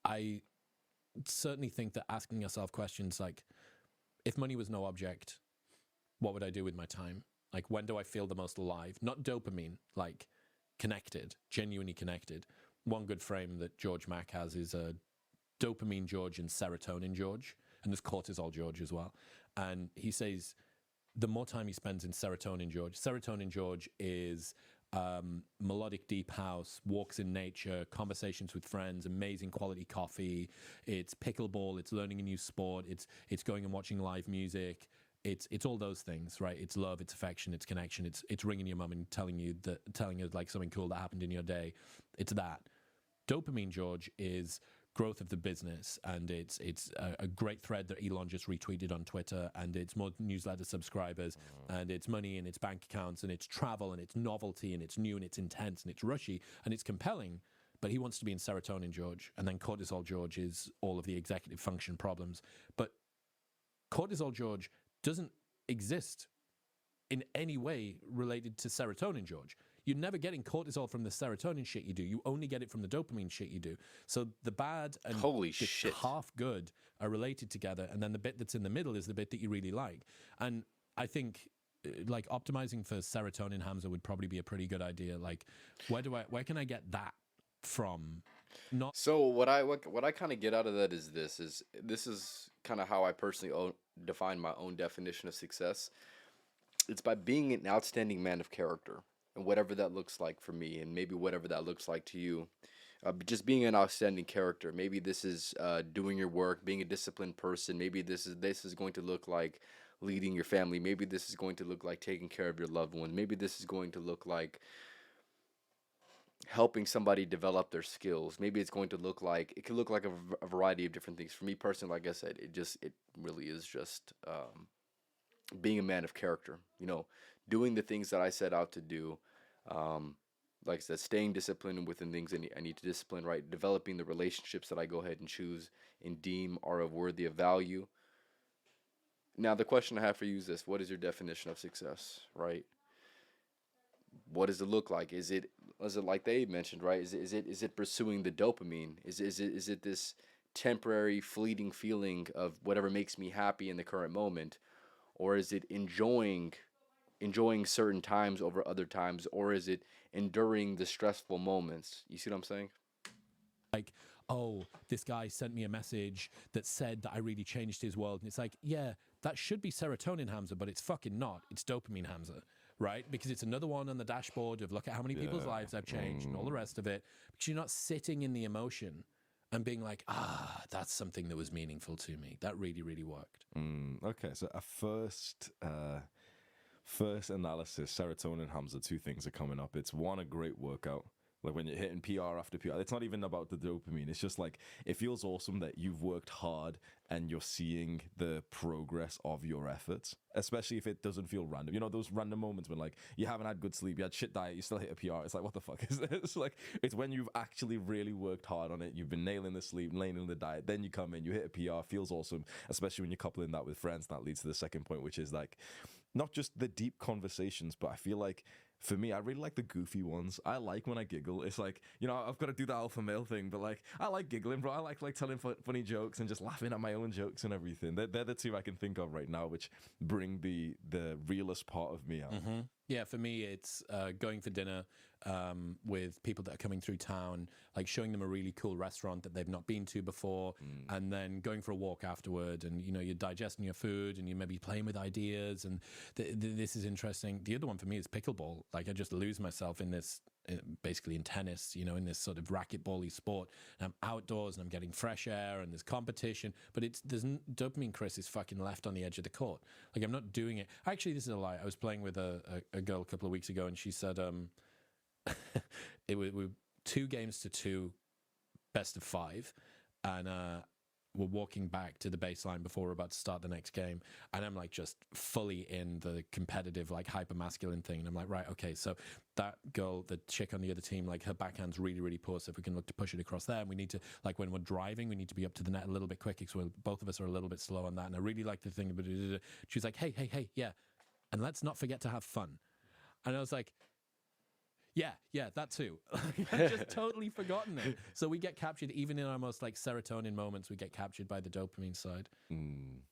I certainly think that asking yourself questions like, if money was no object, what would I do with my time? Like, when do I feel the most alive? Not dopamine, like connected, genuinely connected. One good frame that George Mack has is a dopamine George and serotonin George, and there's cortisol George as well. And he says the more time he spends in serotonin George is melodic deep house, walks in nature, conversations with friends, amazing quality coffee. It's pickleball, it's learning a new sport, it's going and watching live music. It's all those things, right? It's love, it's affection, it's connection, it's ringing your mum and telling you like something cool that happened in your day. It's that. Dopamine George is growth of the business, and it's a great thread that Elon just retweeted on Twitter, and it's more newsletter subscribers, and it's money, and it's bank accounts, and it's travel, and it's novelty, and it's new, and it's intense, and it's rushy, and it's compelling. But he wants to be in serotonin George, and then cortisol George is all of the executive function problems. But cortisol George doesn't exist in any way related to serotonin George. You're never getting cortisol from the serotonin shit you do. You only get it from the dopamine shit you do. So the bad and Holy the shit. half good are related together. And then the bit that's in the middle is the bit that you really like. And I think like optimizing for serotonin, Hamza, would probably be a pretty good idea. Like, where can I get that from? Not So what I kind of get out of that is this is kind of how I personally define my own definition of success. It's by being an outstanding man of character, and whatever that looks like for me, and maybe whatever that looks like to you. But just being an outstanding character. Maybe this is doing your work, being a disciplined person. Maybe this is going to look like leading your family. Maybe this is going to look like taking care of your loved ones. Maybe this is going to look like helping somebody develop their skills. Maybe it could look like a variety of different things. For me personally, like I said, it really is just being a man of character. Doing the things that I set out to do. Like I said, staying disciplined within things I need to discipline, right? Developing the relationships that I go ahead and choose and deem are of worthy of value. Now, the question I have for you is this: what is your definition of success, right? What does it look like? Is it like they mentioned, right? Is it pursuing the dopamine? Is it this temporary, fleeting feeling of whatever makes me happy in the current moment, or is it enjoying certain times over other times, or is it enduring the stressful moments? You see what I'm saying? like, oh, this guy sent me a message that said that I really changed his world. And it's like, yeah, that should be serotonin, Hamza, but it's fucking not. It's dopamine, Hamza, right? Because it's another one on the dashboard of look at how many people's lives I've changed and all the rest of it. But you're not sitting in the emotion and being like, that's something that was meaningful to me. That really, really worked. Okay, so a first analysis, serotonin, Hamza, two things are coming up. It's one, a great workout. Like when you're hitting PR after PR, it's not even about the dopamine. It's just like, it feels awesome that you've worked hard and you're seeing the progress of your efforts, especially if it doesn't feel random. You know, those random moments when like you haven't had good sleep, you had shit diet, you still hit a PR. It's like, what the fuck is this? It's like, it's when you've actually really worked hard on it. You've been nailing the sleep, nailing the diet. Then you come in, you hit a PR, feels awesome, especially when you're coupling that with friends. That leads to the second point, which is like, not just the deep conversations, but I feel like, for me, I really like the goofy ones. I like when I giggle. It's like, you know, I've got to do the alpha male thing, but like, I like giggling, bro. I like telling funny jokes and just laughing at my own jokes and everything. They're the two I can think of right now, which bring the realest part of me out. Mm-hmm. Yeah, for me, it's going for dinner with people that are coming through town, like showing them a really cool restaurant that they've not been to before, and then going for a walk afterward. And, you know, you're digesting your food and you're maybe playing with ideas. And this is interesting. The other one for me is pickleball. Like, I just lose myself in this, basically in tennis, you know, in this sort of racquetball-y sport. And I'm outdoors and I'm getting fresh air and there's competition, but dopamine, Chris, is fucking left on the edge of the court. Like, I'm not doing it. Actually, this is a lie. I was playing with a girl a couple of weeks ago, and she said, it was 2-2, best of 5, and we're walking back to the baseline before we're about to start the next game, and I'm like just fully in the competitive, like hyper masculine thing, and I'm like, right, okay, so that girl, the chick on the other team, like her backhand's really, really poor, so if we can look to push it across there, and we need to, like, when we're driving, we need to be up to the net a little bit quicker, so both of us are a little bit slow on that. And I really like the thing, but she's like, hey, yeah, and let's not forget to have fun. And I was like, Yeah, that too. I've just totally forgotten it. So we get captured even in our most like serotonin moments. We get captured by the dopamine side.